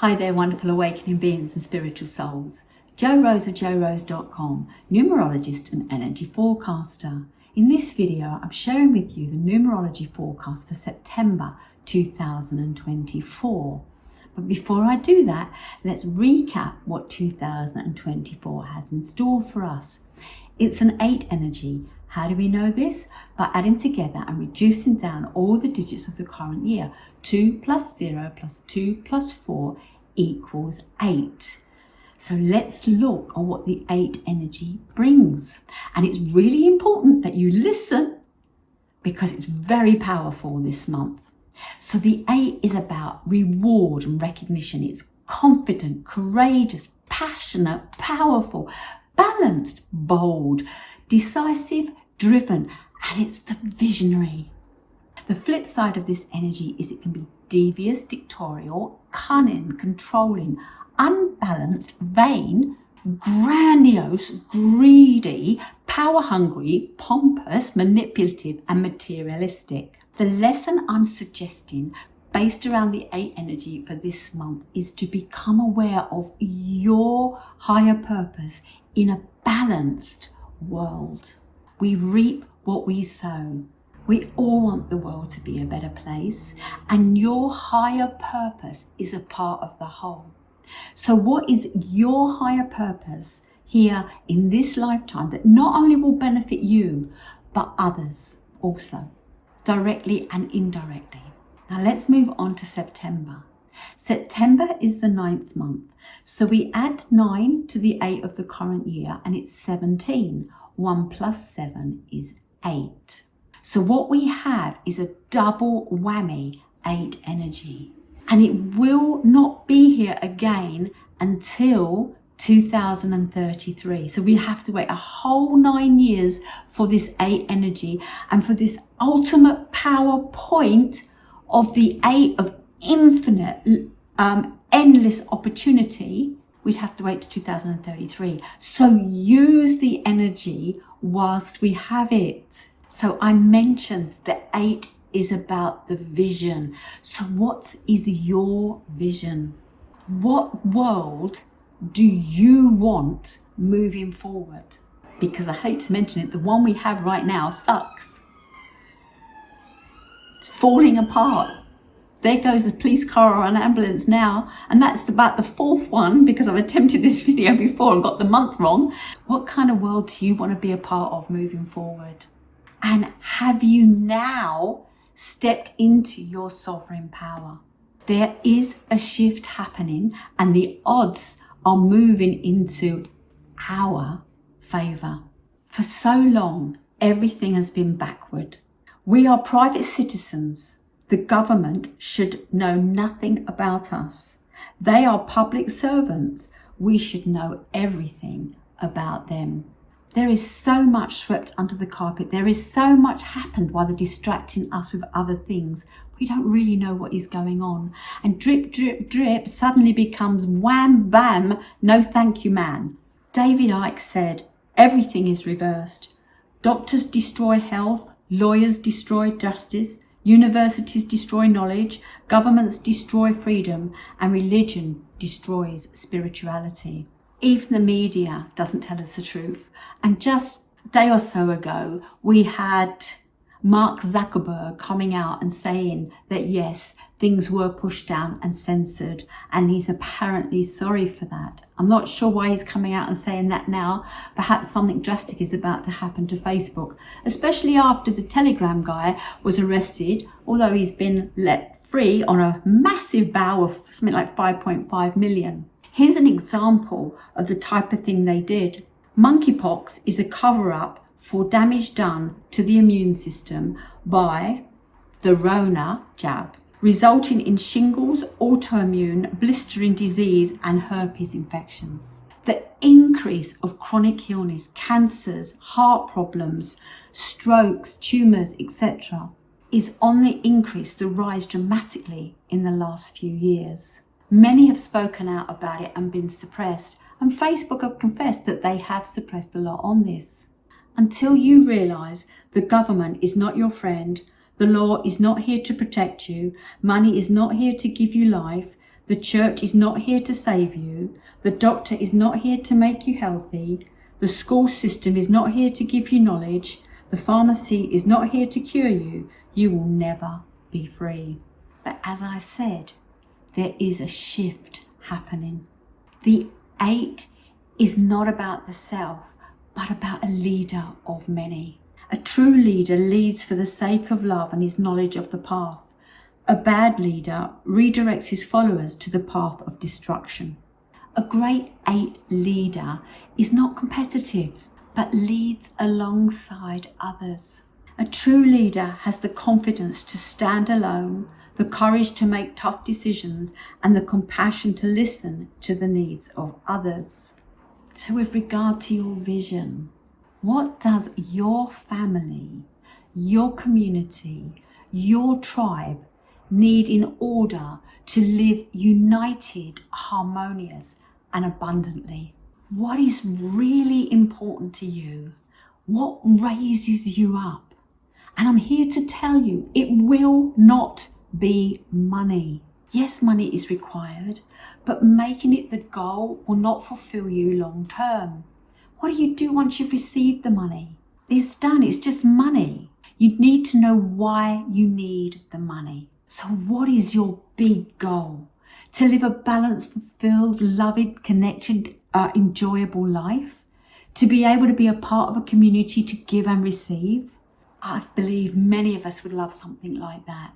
Hi there, wonderful awakening beings and spiritual souls. Jo Rose of JoRose.com, numerologist and energy forecaster. In this video, I'm sharing with you the numerology forecast for September 2024. But before I do that, let's recap what 2024 has in store for us. It's an 8 energy. How do we know this? By adding together and reducing down all the digits of the current year. 2 plus 0 plus 2 plus 4 equals 8. So let's look at what the 8 energy brings. And it's really important that you listen because it's very powerful this month. So the 8 is about reward and recognition. It's confident, courageous, passionate, powerful, balanced, bold, decisive, driven, and it's the visionary. The flip side of this energy is it can be devious, dictatorial, cunning, controlling, unbalanced, vain, grandiose, greedy, power-hungry, pompous, manipulative, and materialistic. The lesson I'm suggesting based around the 8 energy for this month is to become aware of your higher purpose in a balanced world. We reap what we sow. We all want the world to be a better place, and your higher purpose is a part of the whole. So what is your higher purpose here in this lifetime that not only will benefit you, but others also, directly and indirectly? Now let's move on to September. September is the 9th month. So we add 9 to the 8 of the current year and it's 17. 1 plus 7 is 8. So what we have is a double whammy 8 energy. And it will not be here again until 2033. So we have to wait a whole 9 years for this 8 energy and for this ultimate power point of the 8 of infinite, endless opportunity. We'd have to wait to 2033. So use the energy whilst we have it. So I mentioned that 8 is about the vision. So what is your vision? What world do you want moving forward? Because I hate to mention it, the one we have right now sucks. It's falling apart. There goes a police car or an ambulance now, and that's about the 4th one because I've attempted this video before and got the month wrong. What kind of world do you want to be a part of moving forward? And have you now stepped into your sovereign power? There is a shift happening and the odds are moving into our favour. For so long, everything has been backward. We are private citizens. The government should know nothing about us. They are public servants. We should know everything about them. There is so much swept under the carpet. There is so much happened while they're distracting us with other things. We don't really know what is going on. And drip, drip, drip suddenly becomes wham, bam, no thank you, man. David Icke said, everything is reversed. Doctors destroy health, lawyers destroy justice, universities destroy knowledge, governments destroy freedom, and religion destroys spirituality. Even the media doesn't tell us the truth. And just a day or so ago, we had Mark Zuckerberg coming out and saying that yes, things were pushed down and censored, and he's apparently sorry for that. I'm not sure why he's coming out and saying that now. Perhaps something drastic is about to happen to Facebook, especially after the Telegram guy was arrested, although he's been let free on a massive bail of something like 5.5 million. Here's an example of the type of thing they did. Monkeypox is a cover-up for damage done to the immune system by the Rona jab, resulting in shingles, autoimmune, blistering disease, and herpes infections. The increase of chronic illness, cancers, heart problems, strokes, tumours, etc. is on the increase, the rise dramatically in the last few years. Many have spoken out about it and been suppressed, and Facebook have confessed that they have suppressed a lot on this. Until you realise the government is not your friend, the law is not here to protect you, money is not here to give you life, The church is not here to save you. The doctor is not here to make you healthy. The school system is not here to give you knowledge. The pharmacy is not here to cure you. You will never be free. But as I said, there is a shift happening. The 8 is not about the self, but about a leader of many. A true leader leads for the sake of love and his knowledge of the path. A bad leader redirects his followers to the path of destruction. A great 8 leader is not competitive, but leads alongside others. A true leader has the confidence to stand alone, the courage to make tough decisions, and the compassion to listen to the needs of others. So with regard to your vision, what does your family, your community, your tribe need in order to live united, harmonious, and abundantly? What is really important to you? What raises you up? And I'm here to tell you, it will not be money. Yes, money is required, but making it the goal will not fulfill you long term. What do you do once you've received the money? It's done, it's just money. You need to know why you need the money. So what is your big goal? To live a balanced, fulfilled, loving, connected, enjoyable life? To be able to be a part of a community to give and receive? I believe many of us would love something like that.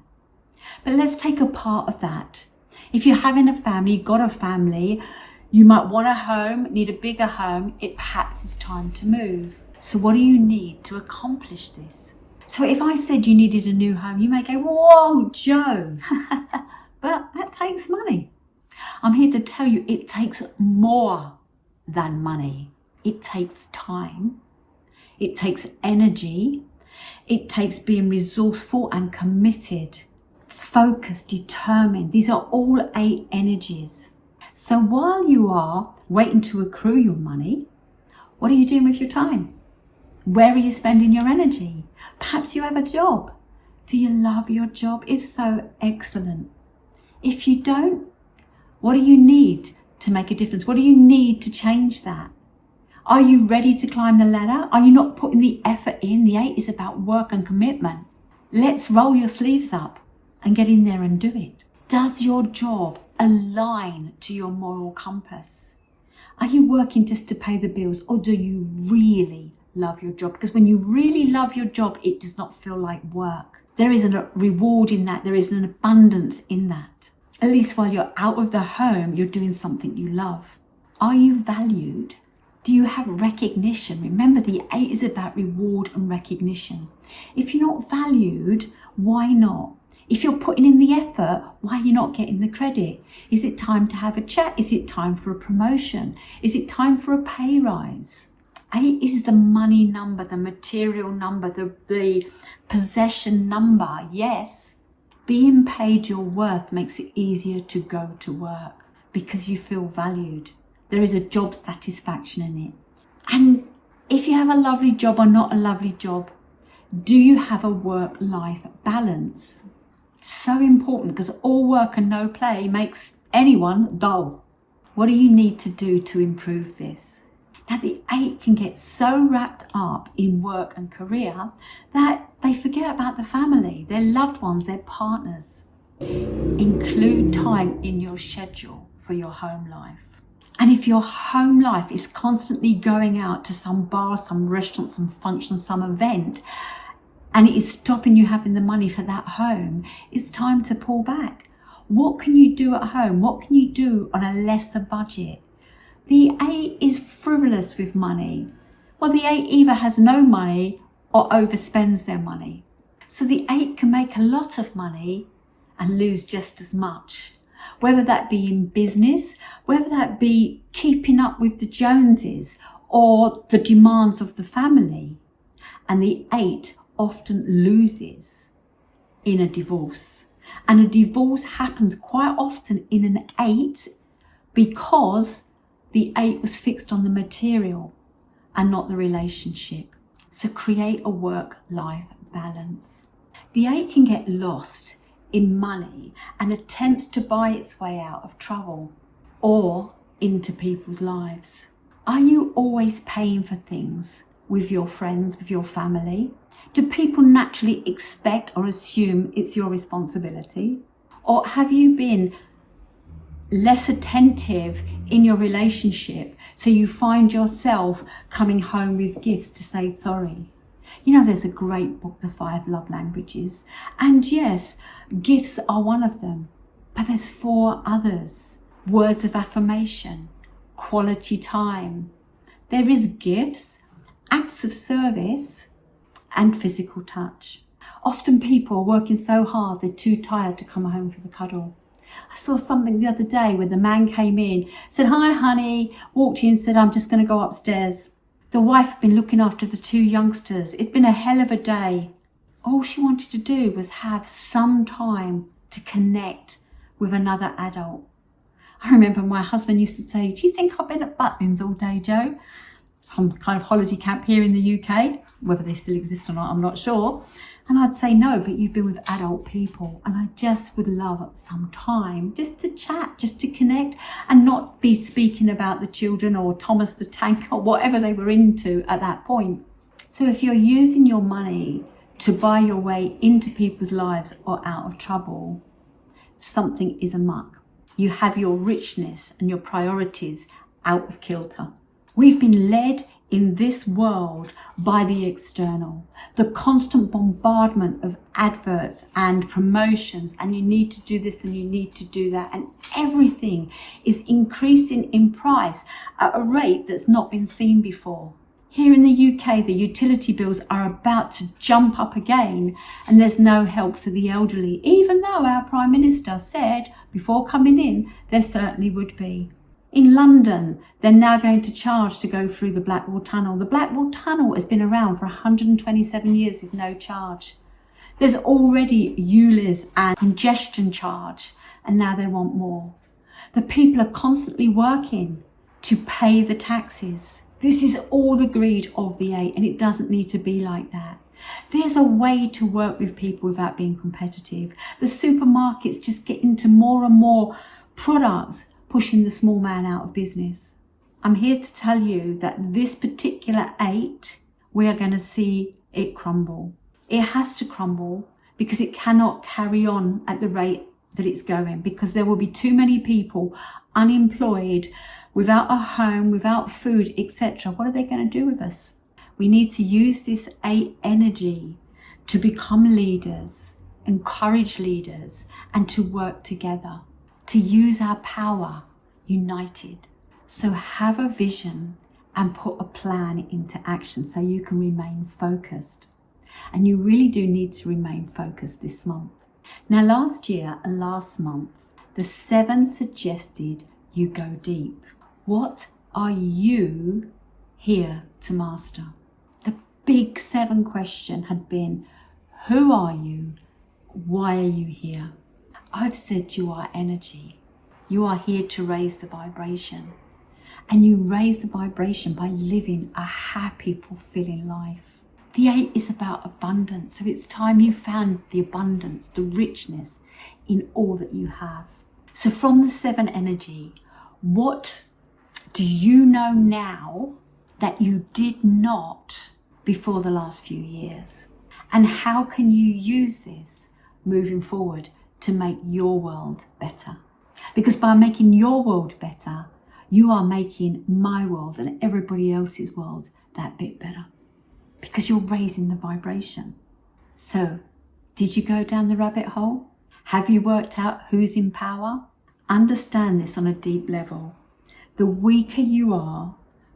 But let's take a part of that. If you're having a family, you've got a family, you might want a home, need a bigger home, it perhaps is time to move. So what do you need to accomplish this? So if I said you needed a new home, you may go, whoa, Joe, but that takes money. I'm here to tell you it takes more than money. It takes time. It takes energy. It takes being resourceful and committed, focused, determined. These are all 8 energies. So while you are waiting to accrue your money, what are you doing with your time? Where are you spending your energy? Perhaps you have a job. Do you love your job? If so, excellent. If you don't, what do you need to make a difference? What do you need to change that? Are you ready to climb the ladder? Are you not putting the effort in? The 8 is about work and commitment. Let's roll your sleeves up and get in there and do it. Does your job align to your moral compass? Are you working just to pay the bills, or do you really love your job? Because when you really love your job, it does not feel like work. There is a reward in that. There is an abundance in that. At least while you're out of the home, you're doing something you love. Are you valued? Do you have recognition? Remember, the 8 is about reward and recognition. If you're not valued, why not? If you're putting in the effort, why are you not getting the credit? Is it time to have a chat? Is it time for a promotion? Is it time for a pay rise? 8 is the money number, the material number, the possession number. Yes, being paid your worth makes it easier to go to work because you feel valued. There is a job satisfaction in it. And if you have a lovely job or not a lovely job, do you have a work-life balance? So important, because all work and no play makes anyone dull. What do you need to do to improve this? Now, the 8 can get so wrapped up in work and career that they forget about the family, their loved ones, their partners. Include time in your schedule for your home life. And if your home life is constantly going out to some bar, some restaurant, some function, some event, and it is stopping you having the money for that home, it's time to pull back. What can you do at home? What can you do on a lesser budget? The 8 is frivolous with money. Well, the 8 either has no money or overspends their money. So the 8 can make a lot of money and lose just as much. Whether that be in business, whether that be keeping up with the Joneses or the demands of the family. And the 8 often loses in a divorce. And a divorce happens quite often in an 8 because the 8 was fixed on the material and not the relationship. So create a work-life balance. The 8 can get lost in money and attempts to buy its way out of trouble or into people's lives? Are you always paying for things with your friends, with your family? Do people naturally expect or assume it's your responsibility? Or have you been less attentive in your relationship, so you find yourself coming home with gifts to say sorry? You know, there's a great book, The 5 Love Languages, and yes, gifts are one of them, but there's 4 others. Words of affirmation, quality time. There is gifts, acts of service, and physical touch. Often people are working so hard they're too tired to come home for the cuddle. I saw something the other day where the man came in, said, "Hi honey," walked in, said, "I'm just going to go upstairs." The wife had been looking after the 2 youngsters. It'd been a hell of a day. All she wanted to do was have some time to connect with another adult. I remember my husband used to say, "Do you think I've been at Butlins all day, Joe?" Some kind of holiday camp here in the UK, whether they still exist or not, I'm not sure. And I'd say, "No, but you've been with adult people, and I just would love some time just to chat, just to connect, and not be speaking about the children or Thomas the Tank or whatever they were into at that point." So if you're using your money to buy your way into people's lives or out of trouble, something is amok. You have your richness and your priorities out of kilter. We've been led in this world by the external, the constant bombardment of adverts and promotions, and you need to do this and you need to do that, and everything is increasing in price at a rate that's not been seen before. Here in the UK, the utility bills are about to jump up again, and there's no help for the elderly, even though our Prime Minister said before coming in there certainly would be. In London, they're now going to charge to go through the Blackwall Tunnel. The Blackwall Tunnel has been around for 127 years with no charge. There's already ULEZ and congestion charge, and now they want more. The people are constantly working to pay the taxes. This is all the greed of the 8, and it doesn't need to be like that. There's a way to work with people without being competitive. The supermarkets just get into more and more products, pushing the small man out of business. I'm here to tell you that this particular 8, we are going to see it crumble. It has to crumble because it cannot carry on at the rate that it's going, because there will be too many people unemployed, without a home, without food, etc. What are they going to do with us? We need to use this 8 energy to become leaders, encourage leaders, and to work together, to use our power united. So have a vision and put a plan into action so you can remain focused. And you really do need to remain focused this month. Now, last year and last month, the 7 suggested you go deep. What are you here to master? The big 7 question had been, who are you? Why are you here? I've said you are energy. You are here to raise the vibration. And you raise the vibration by living a happy, fulfilling life. The 8 is about abundance. So it's time you found the abundance, the richness in all that you have. So from the 7 energy, what do you know now that you did not before the last few years? And how can you use this moving forward to make your world better? Because by making your world better, you are making my world and everybody else's world that bit better. Because you're raising the vibration. So, did you go down the rabbit hole? Have you worked out who's in power? Understand this on a deep level. The weaker you are,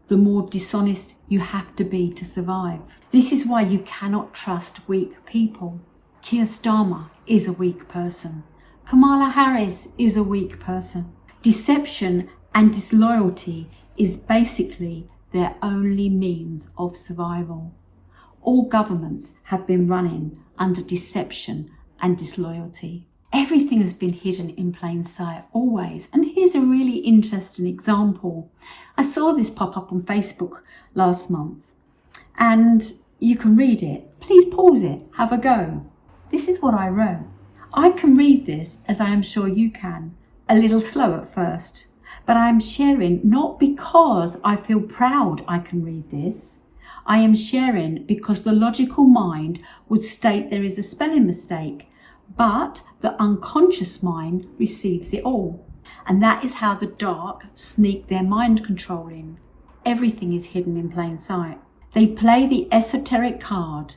the more dishonest you have to be to survive. This is why you cannot trust weak people. Keir Starmer is a weak person. Kamala Harris is a weak person. Deception and disloyalty is basically their only means of survival. All governments have been running under deception and disloyalty. Everything has been hidden in plain sight, always. And here's a really interesting example. I saw this pop up on Facebook last month, and you can read it. Please pause it, have a go. This is what I wrote. I can read this, as I am sure you can, a little slow at first, but I am sharing not because I feel proud I can read this. I am sharing because the logical mind would state there is a spelling mistake, but the unconscious mind receives it all. And that is how the dark sneak their mind control in. Everything is hidden in plain sight. They play the esoteric card,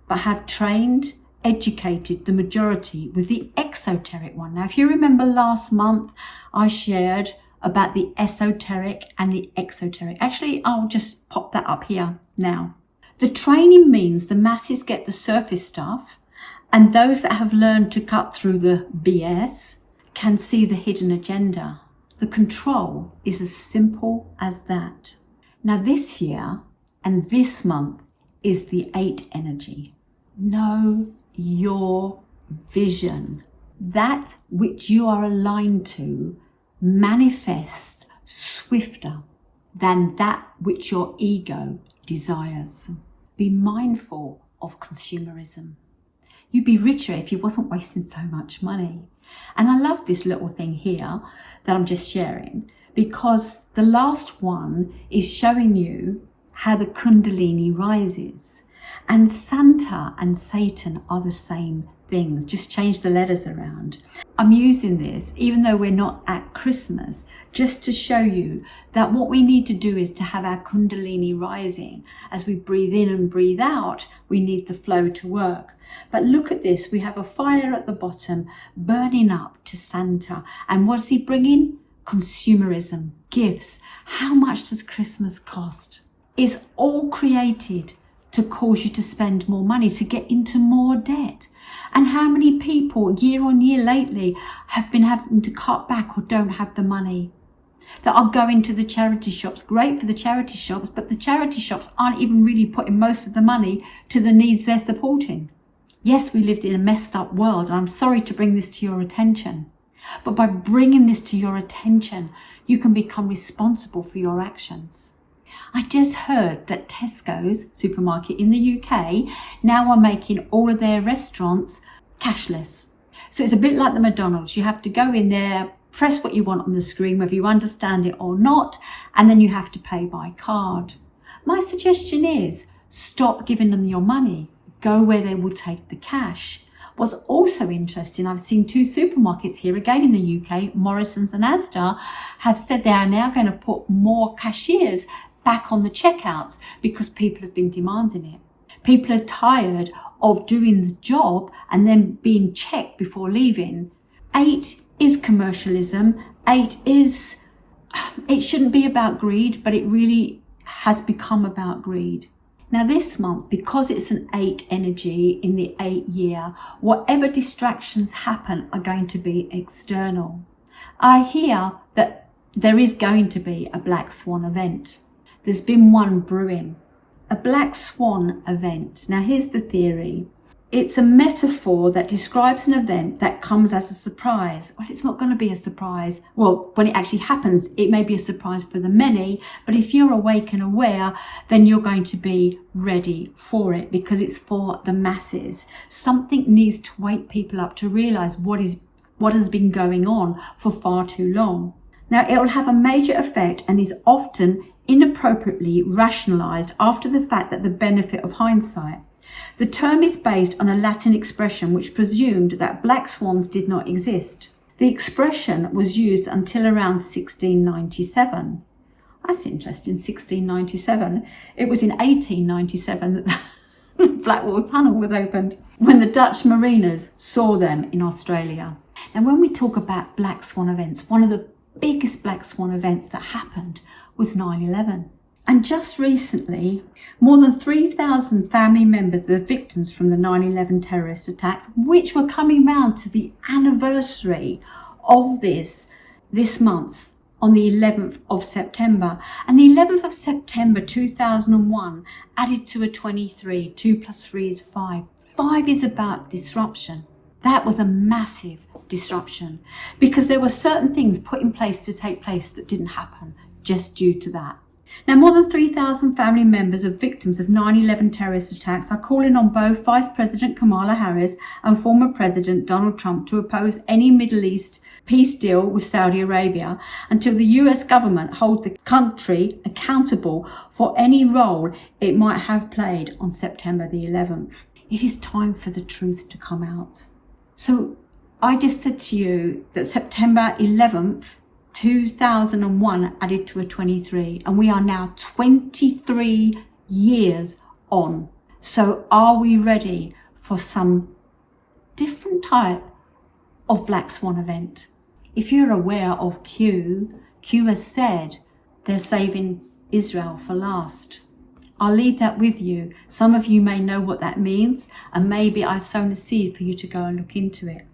but have trained, educated the majority with the exoteric one. Now, if you remember last month, I shared about the esoteric and the exoteric. Actually, I'll just pop that up here now. The training means the masses get the surface stuff, and those that have learned to cut through the BS can see the hidden agenda. The control is as simple as that. Now, this year and this month is the 8 energy. Know your vision. That which you are aligned to manifests swifter than that which your ego desires. Be mindful of consumerism. You'd be richer if you wasn't wasting so much money. And I love this little thing here that I'm just sharing, because the last one is showing you how the Kundalini rises. And Santa and Satan are the same things, just change the letters around. I'm using this, even though we're not at Christmas, just to show you that what we need to do is to have our Kundalini rising. As we breathe in and breathe out, we need the flow to work. But look at this, we have a fire at the bottom burning up to Santa. And what's he bringing? Consumerism, gifts. How much does Christmas cost? It's all created to cause you to spend more money, to get into more debt. And how many people year on year lately have been having to cut back or don't have the money, that are going to the charity shops? Great for the charity shops, but the charity shops aren't even really putting most of the money to the needs they're supporting. Yes, we lived in a messed up world, and I'm sorry to bring this to your attention. But by bringing this to your attention, you can become responsible for your actions. I just heard that Tesco's supermarket in the UK now are making all of their restaurants cashless. So it's a bit like the McDonald's. You have to go in there, press what you want on the screen, whether you understand it or not, and then you have to pay by card. My suggestion is stop giving them your money. Go where they will take the cash. What's also interesting, I've seen 2 supermarkets here, again in the UK, Morrison's and Asda, have said they are now going to put more cashiers back on the checkouts because people have been demanding it. People are tired of doing the job and then being checked before leaving. 8 is commercialism. 8 is, it shouldn't be about greed, but it really has become about greed. Now this month, because it's an 8 energy in the 8 year, whatever distractions happen are going to be external. I hear that there is going to be a Black Swan event. There's been one brewing. A Black Swan event. Now here's the theory. It's a metaphor that describes an event that comes as a surprise. Well, it's not going to be a surprise. Well, when it actually happens, it may be a surprise for the many, but if you're awake and aware, then you're going to be ready for it because it's for the masses. Something needs to wake people up to realize what has been going on for far too long. Now, it will have a major effect and is often inappropriately rationalized after the fact that the benefit of hindsight. The term is based on a Latin expression which presumed that black swans did not exist. The expression was used until around 1697. That's interesting, 1697. It was in 1897 that the Blackwall Tunnel was opened, when the Dutch mariners saw them in Australia. And when we talk about black swan events, one of the biggest black swan events that happened was 9/11. And just recently, more than 3,000 family members of the victims from the 9/11 terrorist attacks, which were coming round to the anniversary of this month, on the 11th of September. And the 11th of September 2001 added to a 23. 2 plus 3 is 5. 5 is about disruption. That was a massive disruption because there were certain things put in place to take place that didn't happen just due to that. Now, more than 3,000 family members of victims of 9/11 terrorist attacks are calling on both Vice President Kamala Harris and former President Donald Trump to oppose any Middle East peace deal with Saudi Arabia until the US government hold the country accountable for any role it might have played on September the 11th. It is time for the truth to come out. So I just said to you that September 11th, 2001 added to a 23, and we are now 23 years on. So are we ready for some different type of black swan event? If you're aware of Q has said they're saving Israel for last. I'll leave that with you. Some of you may know what that means, and maybe I've sown a seed for you to go and look into it.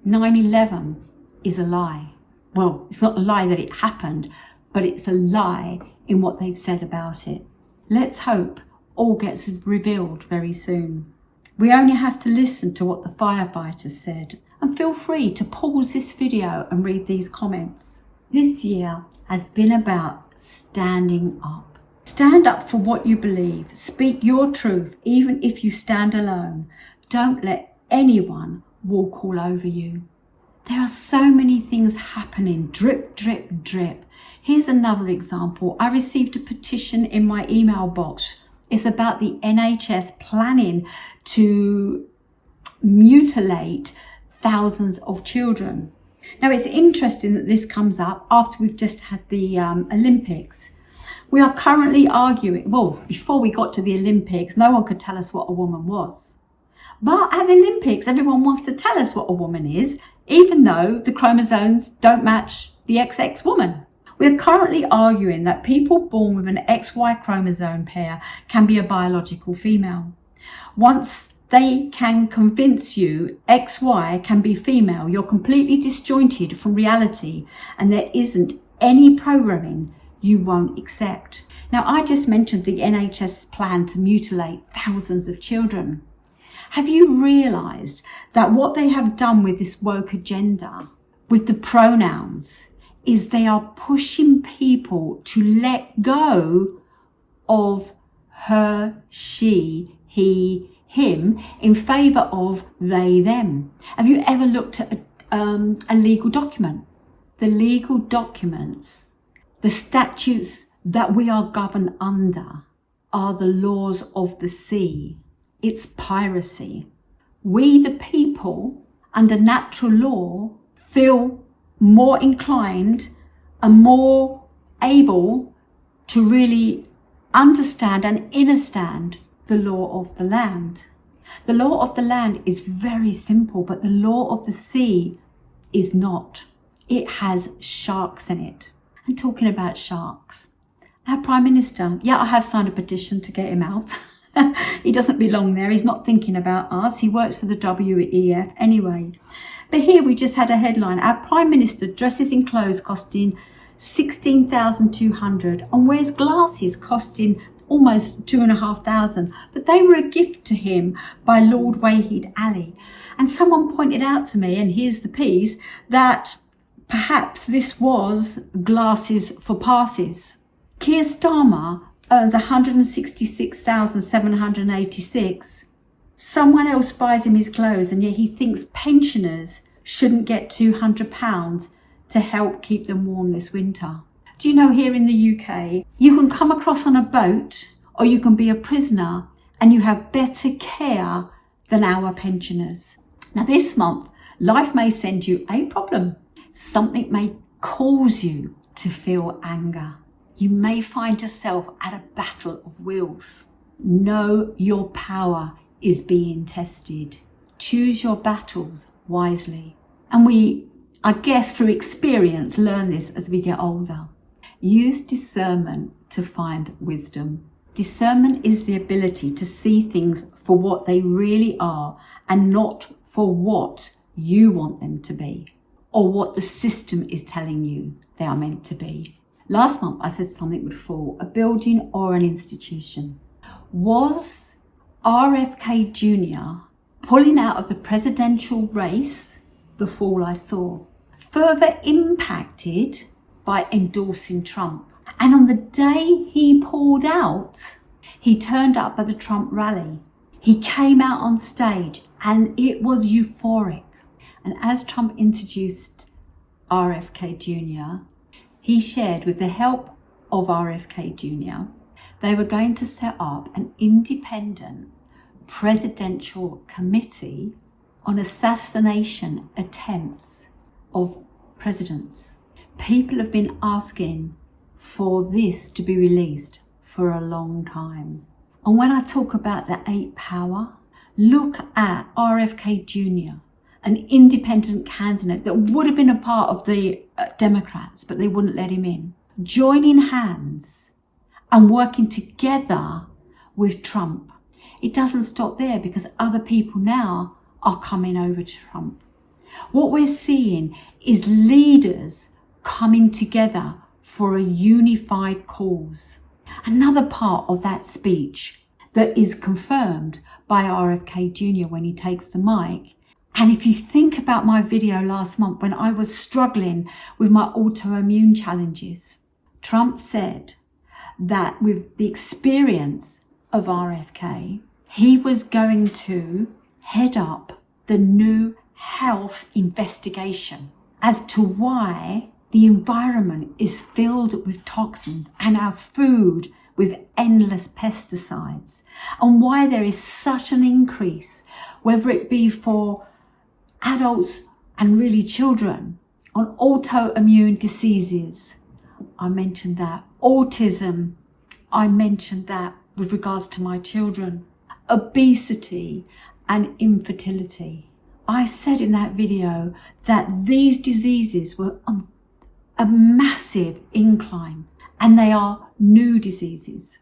9/11 is a lie. Well, it's not a lie that it happened, but it's a lie in what they've said about it. Let's hope all gets revealed very soon. We only have to listen to what the firefighters said, and feel free to pause this video and read these comments. This year has been about standing up. Stand up for what you believe. Speak your truth, even if you stand alone. Don't let anyone walk all over you. There are so many things happening, drip, drip, drip. Here's another example. I received a petition in my email box. It's about the NHS planning to mutilate thousands of children. Now, it's interesting that this comes up after we've just had the Olympics. We are currently arguing, well, before we got to the Olympics, no one could tell us what a woman was. But at the Olympics, everyone wants to tell us what a woman is, even though the chromosomes don't match the XX woman. We're currently arguing that people born with an XY chromosome pair can be a biological female. Once they can convince you XY can be female, you're completely disjointed from reality, and there isn't any programming you won't accept. Now, I just mentioned the NHS plan to mutilate thousands of children. Have you realised that what they have done with this woke agenda, with the pronouns, is they are pushing people to let go of her, she, he, him in favour of they, them? Have you ever looked at a legal document? The legal documents, the statutes that we are governed under are the laws of the sea. It's piracy. We, the people, under natural law, feel more inclined and more able to really understand and understand the law of the land. The law of the land is very simple, but the law of the sea is not. It has sharks in it. And talking about sharks, our Prime Minister, yeah, I have signed a petition to get him out. He doesn't belong there. He's not thinking about us. He works for the WEF anyway. But here we just had a headline. Our Prime Minister dresses in clothes costing $16,200 and wears glasses costing almost $2,500. But they were a gift to him by Lord Wahid Ali. And someone pointed out to me, and here's the piece, that perhaps this was glasses for passes. Keir Starmer earns $166,786. Someone else buys him his clothes, and yet he thinks pensioners shouldn't get £200 to help keep them warm this winter. Do you know, here in the UK, you can come across on a boat or you can be a prisoner and you have better care than our pensioners. Now, this month, life may send you a problem. Something may cause you to feel anger. You may find yourself at a battle of wills. Know your power is being tested. Choose your battles wisely. And we, I guess through experience, learn this as we get older. Use discernment to find wisdom. Discernment is the ability to see things for what they really are and not for what you want them to be or what the system is telling you they are meant to be. Last month, I said something would fall, a building or an institution. Was RFK Jr. pulling out of the presidential race the fall I saw? Further impacted by endorsing Trump. And on the day he pulled out, he turned up at the Trump rally. He came out on stage and it was euphoric. And as Trump introduced RFK Jr., he shared with the help of RFK Jr., they were going to set up an independent presidential committee on assassination attempts of presidents. People have been asking for this to be released for a long time. And when I talk about the 8 power, look at RFK Jr., an independent candidate that would have been a part of the Democrats, but they wouldn't let him in, joining hands and working together with Trump. It doesn't stop there because other people now are coming over to Trump. What we're seeing is leaders coming together for a unified cause. Another part of that speech that is confirmed by RFK Jr. when he takes the mic. And if you think about my video last month when I was struggling with my autoimmune challenges, Trump said that with the experience of RFK, he was going to head up the new health investigation as to why the environment is filled with toxins and our food with endless pesticides, and why there is such an increase, whether it be for adults and really children, on autoimmune diseases. I mentioned that. Autism, I mentioned that with regards to my children. Obesity and infertility. I said in that video that these diseases were on a massive incline and they are new diseases.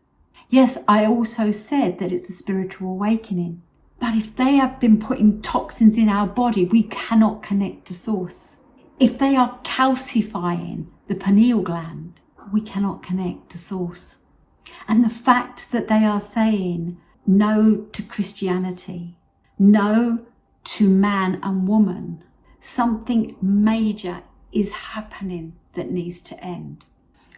Yes, I also said that it's a spiritual awakening. But if they have been putting toxins in our body, we cannot connect to source. If they are calcifying the pineal gland, we cannot connect to source. And the fact that they are saying no to Christianity, no to man and woman, something major is happening that needs to end.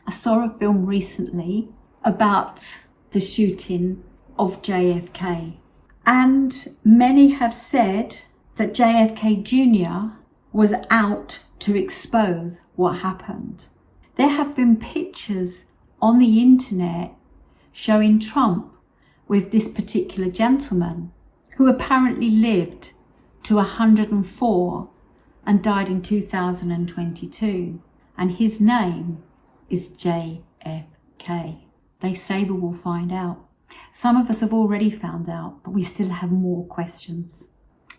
I saw a film recently about the shooting of JFK. And many have said that JFK Jr. was out to expose what happened. There have been pictures on the internet showing Trump with this particular gentleman who apparently lived to 104 and died in 2022. And his name is JFK. They say we will find out. Some of us have already found out, but we still have more questions.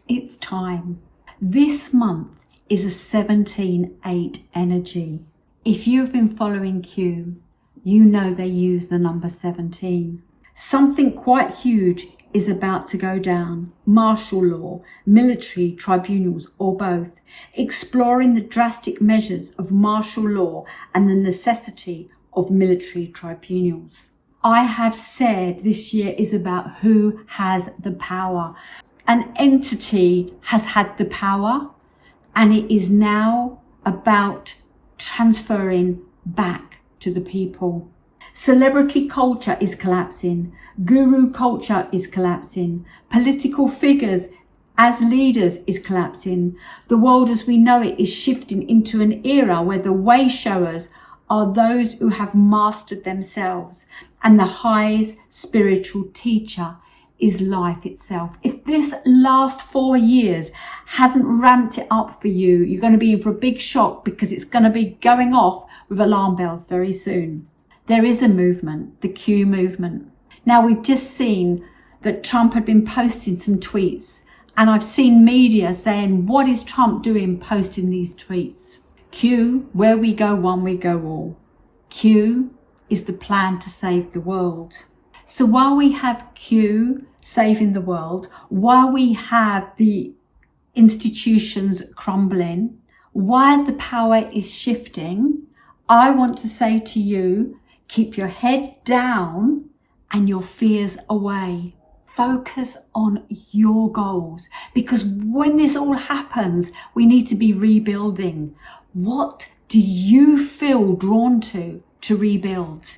It's time. This month is a 17-8 energy. If you've been following Q, you know they use the number 17. Something quite huge is about to go down. Martial law, military tribunals, or both. Exploring the drastic measures of martial law and the necessity of military tribunals. I have said this year is about who has the power. An entity has had the power and it is now about transferring back to the people. Celebrity culture is collapsing. Guru culture is collapsing. Political figures as leaders is collapsing. The world as we know it is shifting into an era where the way showers are those who have mastered themselves, and the highest spiritual teacher is life itself. If this last 4 years hasn't ramped it up for you, you're going to be in for a big shock because it's going to be going off with alarm bells very soon. There is a movement, the Q movement. Now we've just seen that Trump had been posting some tweets, and I've seen media saying, what is Trump doing posting these tweets? Q, where we go one, we go all. Q is the plan to save the world. So while we have Q saving the world, while we have the institutions crumbling, while the power is shifting, I want to say to you, keep your head down and your fears away. Focus on your goals, because when this all happens, we need to be rebuilding. What do you feel drawn to to rebuild.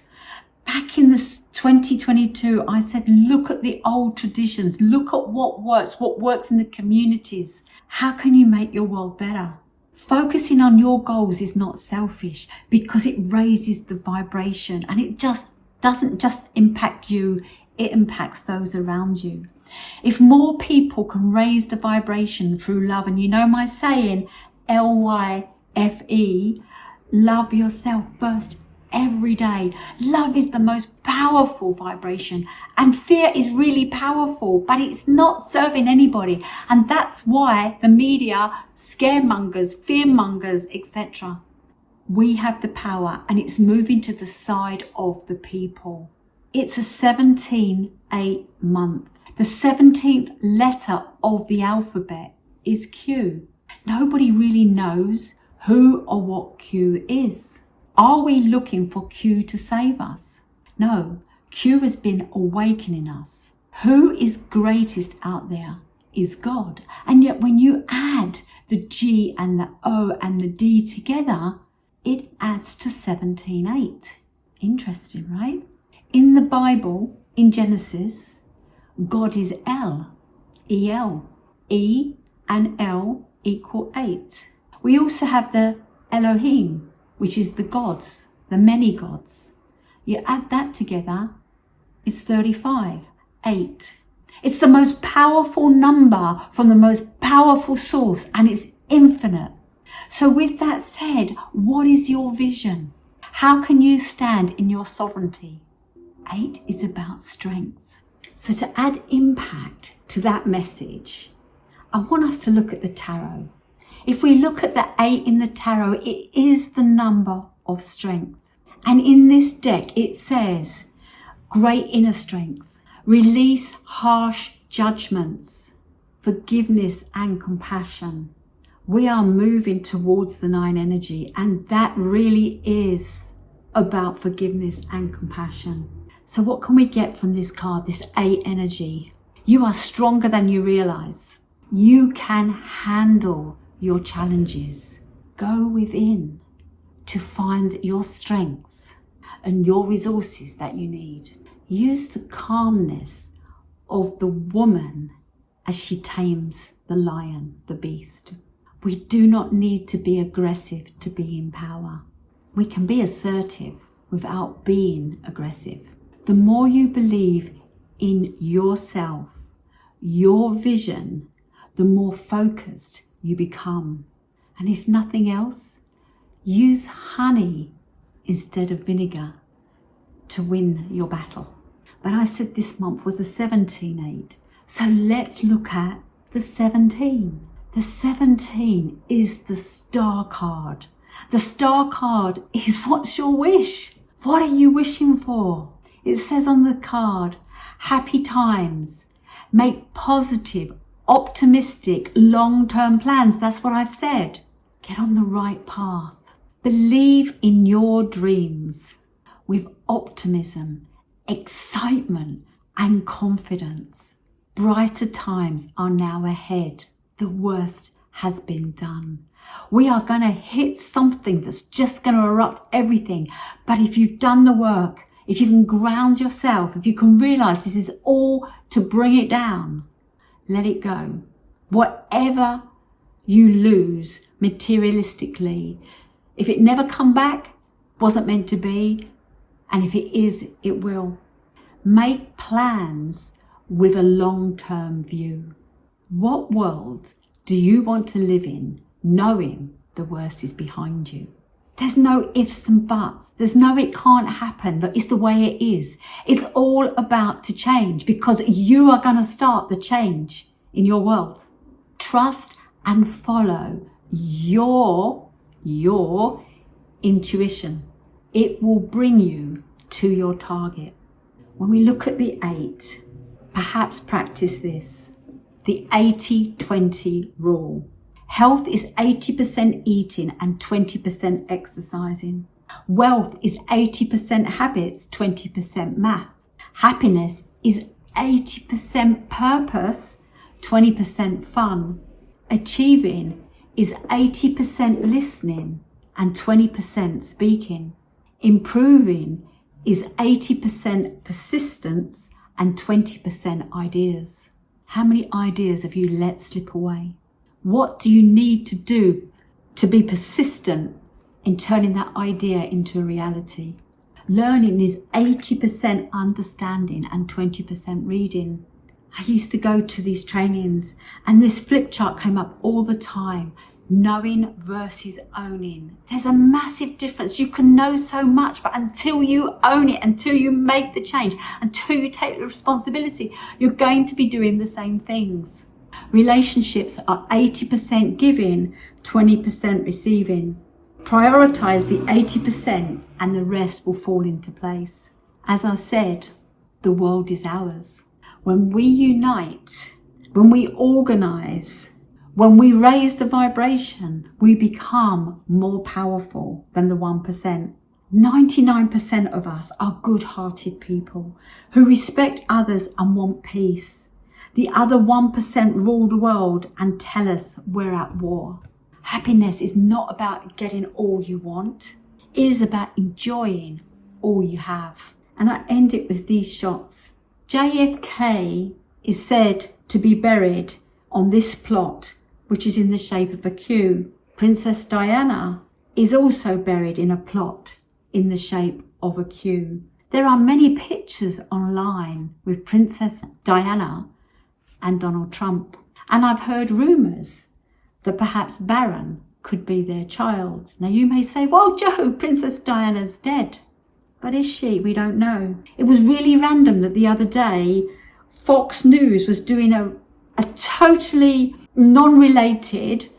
Back in the 2022, I said, look at the old traditions, look at what works in the communities. How can you make your world better? Focusing on your goals is not selfish because it raises the vibration, and it just doesn't just impact you, it impacts those around you. If more people can raise the vibration through love, and you know my saying, LYFE, love yourself first every day. Love is the most powerful vibration, and fear is really powerful, but it's not serving anybody. And that's why the media, scaremongers, fearmongers, etc. We have the power, and it's moving to the side of the people. It's a 17/8 month. The 17th letter of the alphabet is Q. Nobody really knows who or what Q is. Are we looking for Q to save us? No, Q has been awakening us. Who is greatest out there is God. And yet when you add the G and the O and the D together, it adds to 17/8. Interesting, right? In the Bible, in Genesis, God is El, E-L. E and L equal 8. We also have the Elohim, which is the gods, the many gods. You add that together, it's 35, 8. It's the most powerful number from the most powerful source, and it's infinite. So with that said, what is your vision? How can you stand in your sovereignty? 8 is about strength. So to add impact to that message, I want us to look at the tarot. If we look at the 8 in the tarot, it is the number of strength. And in this deck, it says, great inner strength, release harsh judgments, forgiveness and compassion. We are moving towards the 9 energy, and that really is about forgiveness and compassion. So what can we get from this card, this 8 energy? You are stronger than you realize. You can handle your challenges. Go within to find your strengths and your resources that you need. Use the calmness of the woman as she tames the lion, the beast. We do not need to be aggressive to be in power. We can be assertive without being aggressive. The more you believe in yourself, your vision, the more focused you become. And if nothing else, use honey instead of vinegar to win your battle. But I said this month was a 17/8. So let's look at the 17. The 17 is the star card. The star card is what's your wish? What are you wishing for? It says on the card, happy times, make positive, optimistic, long-term plans. That's what I've said. Get on the right path. Believe in your dreams with optimism, excitement, and confidence. Brighter times are now ahead. The worst has been done. We are going to hit something that's just going to erupt everything. But if you've done the work, if you can ground yourself, if you can realize this is all to bring it down, let it go. Whatever you lose materialistically, if it never come back, wasn't meant to be. And if it is, it will. Make plans with a long-term view. What world do you want to live in, knowing the worst is behind you? There's no ifs and buts. There's no it can't happen, but it's the way it is. It's all about to change because you are going to start the change in your world. Trust and follow your intuition. It will bring you to your target. When we look at the 8, perhaps practice this. The 80-20 rule. Health is 80% eating and 20% exercising. Wealth is 80% habits, 20% math. Happiness is 80% purpose, 20% fun. Achieving is 80% listening and 20% speaking. Improving is 80% persistence and 20% ideas. How many ideas have you let slip away? What do you need to do to be persistent in turning that idea into a reality? Learning is 80% understanding and 20% reading. I used to go to these trainings and this flip chart came up all the time. Knowing versus owning. There's a massive difference. You can know so much, but until you own it, until you make the change, until you take the responsibility, you're going to be doing the same things. Relationships are 80% giving, 20% receiving. Prioritize the 80% and the rest will fall into place. As I said, the world is ours. When we unite, when we organize, when we raise the vibration, we become more powerful than the 1%. 99% of us are good-hearted people who respect others and want peace. The other 1% rule the world and tell us we're at war. Happiness is not about getting all you want. It is about enjoying all you have. And I end it with these shots. JFK is said to be buried on this plot, which is in the shape of a Q. Princess Diana is also buried in a plot in the shape of a Q. There are many pictures online with Princess Diana and Donald Trump. And I've heard rumours that perhaps Baron could be their child. Now you may say, well, Joe, Princess Diana's dead. But is she? We don't know. It was really random that the other day, Fox News was doing a totally non-related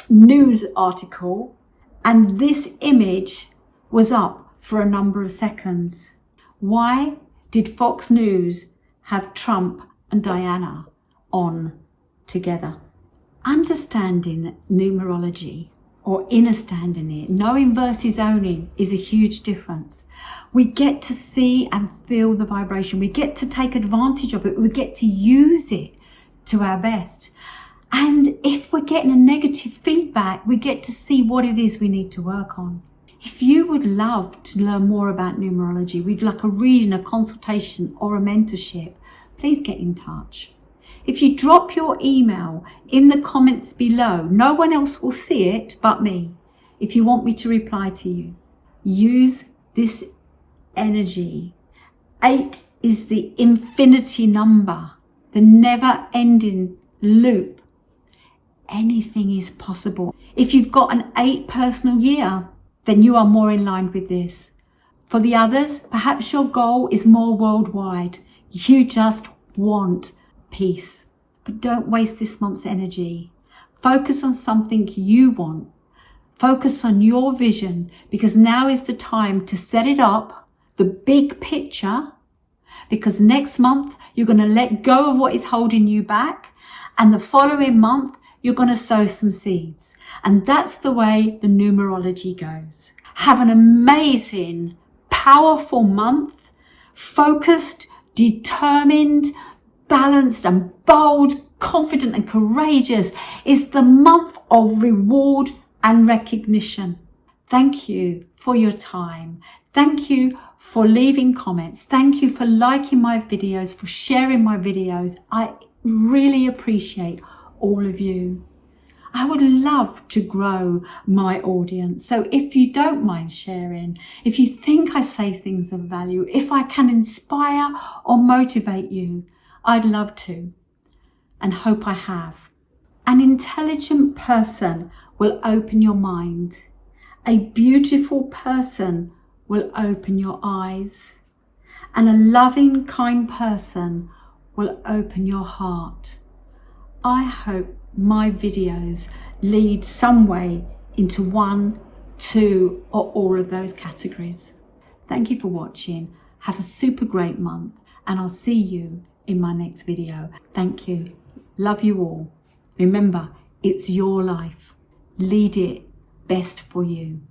news article, and this image was up for a number of seconds. Why did Fox News have Trump and Diana on together? Understanding numerology or understanding it, knowing versus owning, is a huge difference. We get to see and feel the vibration. We get to take advantage of it. We get to use it to our best. And if we're getting a negative feedback, we get to see what it is we need to work on. If you would love to learn more about numerology, we'd like a reading, a consultation or a mentorship, please get in touch. If you drop your email in the comments below, no one else will see it but me. If you want me to reply to you, use this energy. 8 is the infinity number, the never-ending loop. Anything is possible. If you've got an 8 personal year, then you are more in line with this. For the others, perhaps your goal is more worldwide. You just want peace. But don't waste this month's energy. Focus on something you want. Focus on your vision, because now is the time to set it up, the big picture, because next month you're going to let go of what is holding you back, and the following month you're going to sow some seeds. And that's the way the numerology goes. Have an amazing, powerful month, focused, determined, balanced and bold, confident and courageous. Is the month of reward and recognition. Thank you for your time. Thank you for leaving comments. Thank you for liking my videos, for sharing my videos. I really appreciate all of you. I would love to grow my audience. So if you don't mind sharing, if you think I say things of value, if I can inspire or motivate you, I'd love to, and hope I have. An intelligent person will open your mind. A beautiful person will open your eyes. And a loving, kind person will open your heart. I hope my videos lead some way into 1, 2, or all of those categories. Thank you for watching. Have a super great month, and I'll see you in my next video. Thank you. Love you all. Remember, it's your life. Lead it best for you.